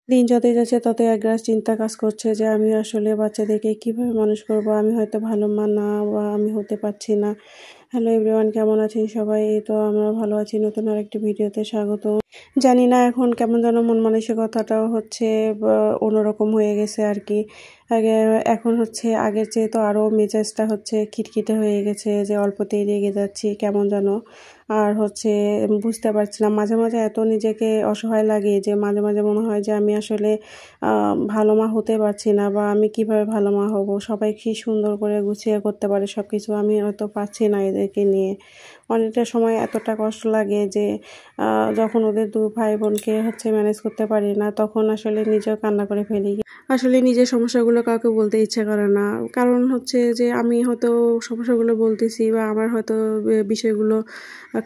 দিন যতই যাচ্ছে ততই একরাশ চিন্তা কাজ করছে যে আমি আসলে বাচ্চাদেরকে কিভাবে মানুষ করব। আমি হয়তো ভালো মা না বা আমি হতে পারছি না। হ্যালো এভরিওয়ান, কেমন আছেন সবাই? এই তো আমরা ভালো আছি। নতুন আরেকটি ভিডিওতে স্বাগত। জানি না এখন কেমন যেন মন মানসিকতাটাও হচ্ছে অন্যরকম হয়ে গেছে আর কি। আগে এখন হচ্ছে আগের চেয়ে তো আরও মেজাজটা হচ্ছে খিটখিটে হয়ে গেছে, যে অল্পতেই রেগে যাচ্ছি কেমন যেন। আর হচ্ছে বুঝতে পারছিলাম, মাঝে মাঝে এত নিজেকে অসহায় লাগে যে মাঝে মাঝে মনে হয় যে আমি আসলে ভালো মা হতে পারছি না, বা আমি কিভাবে ভালো মা হব। সবাই কি সুন্দর করে গুছিয়ে করতে পারে সব কিছু, আমি হয়তো পারছি না এদেরকে নিয়ে। অনেকটা সময় এতটা কষ্ট লাগে যে যখন ওদের দু ভাই বোনকে হচ্ছে ম্যানেজ করতে পারি না, তখন আসলে নিজেও কান্না করে ফেলি। আসলে নিজের সমস্যাগুলো কাউকে বলতে ইচ্ছে করে না, কারণ হচ্ছে যে আমি হয়তো সমস্যাগুলো বলতেছি বা আমার হয়তো বিষয়গুলো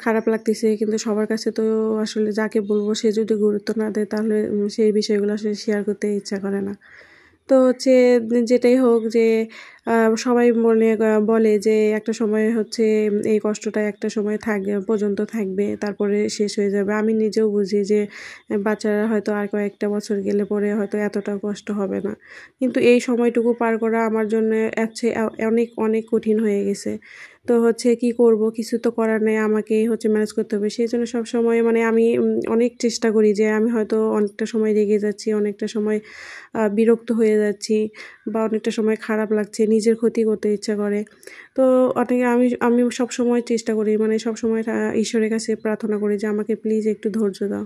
খারাপ লাগতেছে, কিন্তু সবার কাছে তো আসলে যাকে বলবো সে যদি গুরুত্ব না দেয় তাহলে সেই বিষয়গুলো আসলে শেয়ার করতে ইচ্ছা করে না। তো হচ্ছে যেটাই হোক, যে সবাই বলে যে একটা সময় হচ্ছে এই কষ্টটা একটা সময় পর্যন্ত থাকবে, তারপরে শেষ হয়ে যাবে। আমি নিজেও বুঝি যে বাচ্চারা হয়তো আর কয়েকটা বছর গেলে পরে হয়তো এতটা কষ্ট হবে না, কিন্তু এই সময়টুকু পার করা আমার জন্য অনেক অনেক কঠিন হয়ে গেছে। তো হচ্ছে কি করব, কিছু তো করার নেই, আমাকেই হচ্ছে ম্যানেজ করতে হবে। সেই জন্য সবসময় মানে আমি অনেক চেষ্টা করি যে আমি হয়তো অনেকটা সময় রেগে যাচ্ছি, অনেকটা সময় বিরক্ত হয়ে যাচ্ছি, বা অনেকটা সময় খারাপ লাগছে, নিজের ক্ষতি করতে ইচ্ছা করে। তো আমি আমি সবসময় চেষ্টা করি, মানে সবসময় ঈশ্বরের কাছে প্রার্থনা করি যে আমাকে প্লিজ একটু ধৈর্য দাও।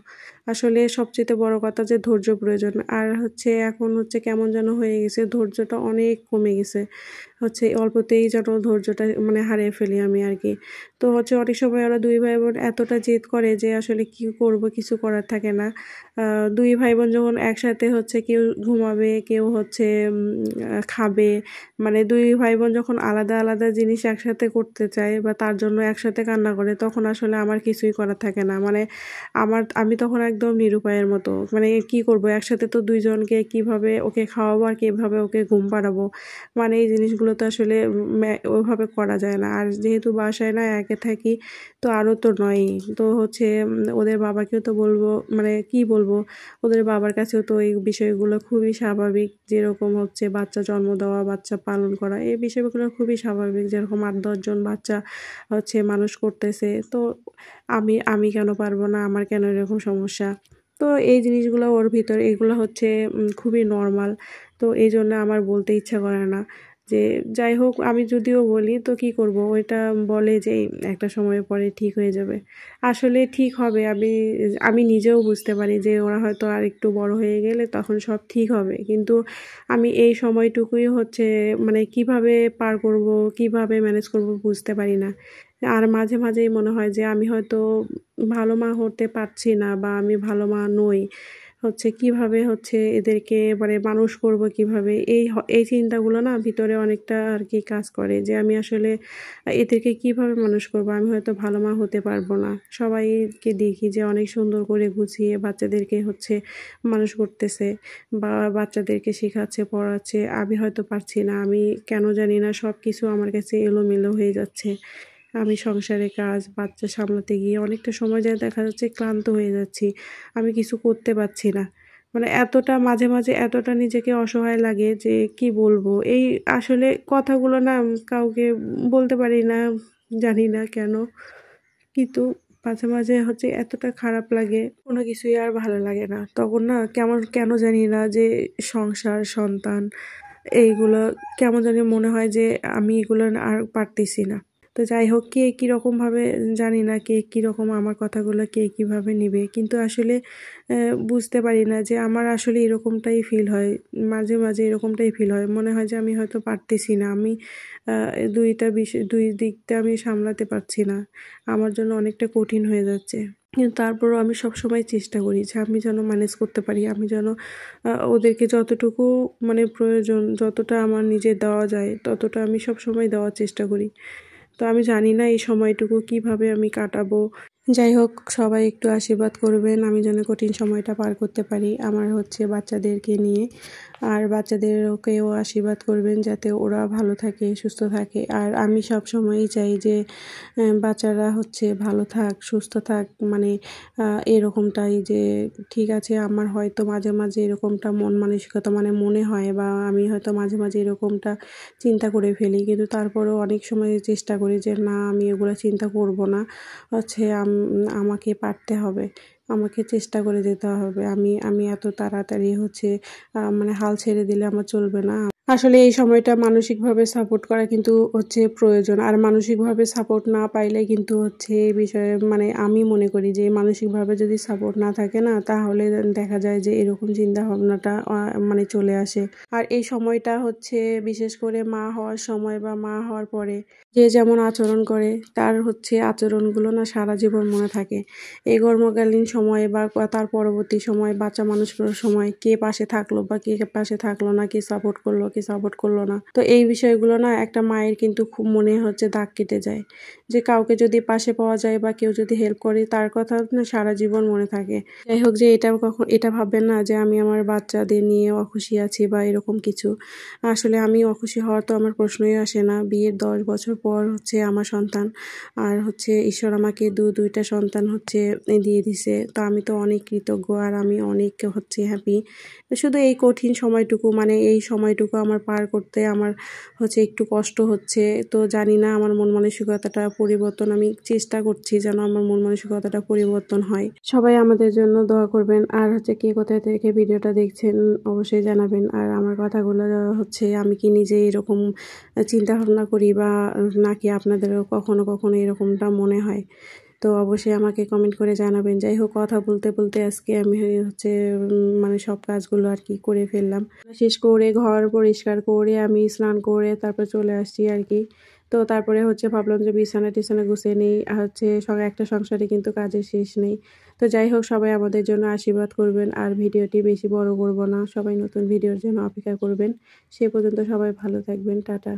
আসলে সবচেয়ে বড় কথা যে ধৈর্য প্রয়োজন। আর হচ্ছে এখন হচ্ছে কেমন যেন হয়ে গেছে, ধৈর্যটা অনেক কমে গেছে। হচ্ছে অল্পতেই যেন ধৈর্যটা মানে হারিয়ে ফেলি আমি আর কি। তো হচ্ছে অনেক সময় ওরা দুই ভাই বোন এতটা জেদ করে যে আসলে কি করব, কিছু করার থাকে না। দুই ভাই বোন যখন একসাথে হচ্ছে কেউ ঘুমাবে, কেউ হচ্ছে খাবে, মানে দুই ভাই বোন যখন আলাদা আলাদা জিনিস একসাথে করতে চায় বা তার জন্য একসাথে কান্না করে, তখন আসলে আমার কিছুই করার থাকে না। মানে আমি তখন একদম নিরুপায়ের মতো, মানে কি করব, একসাথে তো দুইজনকে কিভাবে ওকে খাওয়াবো আর কিভাবে ওকে ঘুম পাড়াবো। মানে এই জিনিসগুলো তো আসলে ওইভাবে করা যায় না। আর যেহেতু বাসায় না একে থাকি, তো আরও তো নয়ই। তো হচ্ছে ওদের বাবাকেও তো বলবো, মানে কি বলবো, ওদের বাবার কাছেও তো এই বিষয়গুলো খুবই স্বাভাবিক। যেরকম হচ্ছে বাচ্চা জন্ম দেওয়া, বাচ্চা পালন করা, এই বিষয়গুলো খুবই স্বাভাবিক। যেরকম 8-10 জন বাচ্চা হচ্ছে মানুষ করতেছে, তো আমি আমি কেন পারবো না, আমার কেন এরকম সমস্যা। তো এই জিনিসগুলো ওর ভিতর এগুলো হচ্ছে খুবই নর্মাল। তো এই জন্য আমার বলতে ইচ্ছা করে না। যে যাই হোক, আমি যদিও বলি তো কি করব, ওইটা বলে যে একটা সময় পরে ঠিক হয়ে যাবে। আসলে ঠিক হবে, আমি আমি নিজেও বুঝতে পারি যে ওরা হয়তো আর একটু বড় হয়ে গেলে তখন সব ঠিক হবে, কিন্তু আমি এই সময়টুকুই হচ্ছে মানে কিভাবে পার করব, কিভাবে ম্যানেজ করব বুঝতে পারি না। আর মাঝে মাঝেই মনে হয় যে আমি হয়তো ভালো মা হতে পারছি না, বা আমি ভালো মা নই। হচ্ছে কিভাবে হচ্ছে এদেরকে মানে মানুষ করব কিভাবে, এই চিন্তাগুলো না ভিতরে অনেকটা আর কি কাজ করে, যে আমি আসলে এদেরকে কিভাবে মানুষ করব। আমি হয়তো ভালো মা হতে পারবো না। সবাইকে দেখি যে অনেক সুন্দর করে গুছিয়ে বাচ্চাদেরকে হচ্ছে মানুষ করতেছে, বা বাচ্চাদেরকে শেখাচ্ছে, পড়াচ্ছে। আমি হয়তো পারছি না, আমি কেন জানি না সব কিছু আমার কাছে এলোমেলো হয়ে যাচ্ছে। আমি সংসারে কাজ বাচ্চা সামলাতে গিয়ে অনেকটা সময় যায় দেখা যাচ্ছে ক্লান্ত হয়ে যাচ্ছি, আমি কিছু করতে পারছি না। মানে এতটা মাঝে মাঝে এতটা নিজেকে অসহায় লাগে যে কি বলবো। এই আসলে কথাগুলো না কাউকে বলতে পারি না, জানি না কেন, কিন্তু মাঝে মাঝে হচ্ছে এতটা খারাপ লাগে, কোনো কিছুই আর ভালো লাগে না। তখন না কেমন কেন জানি না যে সংসার সন্তান এইগুলো কেমন জানি মনে হয় যে আমি এগুলো আর পারতেছি না। তো যাই হোক, কে কীরকমভাবে জানি না, কে কীরকম আমার কথাগুলো কে কীভাবে নেবে, কিন্তু আসলে বুঝতে পারি না যে আমার আসলে এরকমটাই ফিল হয়। মাঝে মাঝে এরকমটাই ফিল হয়, মনে হয় যে আমি হয়তো পারতেছি না, আমি দুই দিকটা আমি সামলাতে পারছি না, আমার জন্য অনেকটা কঠিন হয়ে যাচ্ছে। কিন্তু তারপরও আমি সবসময় চেষ্টা করি যে আমি যেন ম্যানেজ করতে পারি, আমি যেন ওদেরকে যতটুকু মানে প্রয়োজন, যতটা আমার নিজের দেওয়া যায় ততটা আমি সবসময় দেওয়ার চেষ্টা করি। তো আমি জানি না এই সময়টুকু কিভাবে আমি কাটাবো। যাই হোক, সবাই একটু আশীর্বাদ করবেন আমি যেন কঠিন সময়টা পার করতে পারি আমার হচ্ছে বাচ্চাদেরকে নিয়ে। আর বাচ্চাদেরকেও আশীর্বাদ করবেন যাতে ওরা ভালো থাকে, সুস্থ থাকে। আর আমি সব সময়ই চাই যে বাচ্চারা হচ্ছে ভালো থাক, সুস্থ থাক, মানে এরকমটাই যে ঠিক আছে। আমার হয়তো মাঝে মাঝে এরকমটা মন মানসিকতা মানে মনে হয়, বা আমি হয়তো মাঝে মাঝে এরকমটা চিন্তা করে ফেলি, কিন্তু তারপরেও অনেক সময় চেষ্টা করি যে না, আমি এগুলো চিন্তা করব না, হচ্ছে আমাকে পারতে হবে, আমাকে চেষ্টা করে যেতে হবে। আমি এত তাড়াতাড়ি হচ্ছে মানে হাল ছেড়ে দিলে আমার চলবে না। আসলে এই সময়টা মানসিকভাবে সাপোর্ট করা কিন্তু হচ্ছে প্রয়োজন। আর মানসিকভাবে সাপোর্ট না পাইলে কিন্তু হচ্ছে এই বিষয়ে মানে আমি মনে করি যে মানসিকভাবে যদি সাপোর্ট না থাকে না, তাহলে দেখা যায় যে এরকম চিন্তা ভাবনাটা মানে চলে আসে। আর এই সময়টা হচ্ছে বিশেষ করে মা হওয়ার সময় বা মা হওয়ার পরে যে যেমন আচরণ করে, তার হচ্ছে আচরণগুলো না সারা জীবন মনে থাকে। এই গর্ভকালীন সময়ে বা তার পরবর্তী সময় বাচ্চা মানুষ করার সময় কে পাশে থাকলো বা কে পাশে থাকলো না, কে সাপোর্ট করলো, কে সাপোর্ট করলো না, তো এই বিষয়গুলো না একটা মায়ের কিন্তু খুব মনে হচ্ছে দাগ কেটে যায়। যে কাউকে যদি পাশে পাওয়া যায় বা কেউ যদি হেল্প করে, তার কথা না সারা জীবন মনে থাকে। যাই হোক, যে এটা ভাববেন না যে আমি আমার বাচ্চাদের নিয়ে অখুশি আছি বা এরকম কিছু। আসলে আমি অখুশি হওয়ার তো আমার প্রশ্নই আসে না। বিয়ের 10 বছর পর হচ্ছে আমার সন্তান, আর হচ্ছে ঈশ্বর আমাকে দুইটা সন্তান হচ্ছে দিয়ে দিছে। তো আমি তো অনেক কৃতজ্ঞ, আর আমি অনেক হচ্ছে হ্যাপি। শুধু এই কঠিন সময়টুকু, মানে এই সময়টুকু আমার পার করতে আমার হচ্ছে একটু কষ্ট হচ্ছে। তো জানি না আমার মন মানসিকতাটা পরিবর্তন, আমি চেষ্টা করছি যেন আমার মন মানসিকতাটা পরিবর্তন হয়। সবাই আমাদের জন্য দোয়া করবেন। আর হচ্ছে কে কোথায় থেকে ভিডিওটা দেখছেন অবশ্যই জানাবেন। আর আমার কথাগুলো হচ্ছে আমি কি নিজে এরকম চিন্তা ভাবনা করি, বা নাকি আপনাদেরও কখনো কখনো এরকমটা মনে হয়, তো অবশ্যই আমাকে কমেন্ট করে জানাবেন। যাই হোক, কথা বলতে বলতে আজকে আমি হচ্ছে মানে সব কাজগুলো আর কি করে ফেললাম। শেষ করে ঘর পরিষ্কার করে আমি স্নান করে তারপর চলে আসছি আর কি। তো তারপরে হচ্ছে ভাবলাম যে বিছানা টিছানা গুছিয়ে নেই। আর হচ্ছে একটা সংসারে কিন্তু কাজের শেষ নেই। তো যাই হোক, সবাই আমাদের জন্য আশীর্বাদ করবেন। আর ভিডিওটি বেশি বড় করব না, সবাই নতুন ভিডিওর জন্য অপেক্ষা করবেন। সে পর্যন্ত সবাই ভালো থাকবেন। টাটা।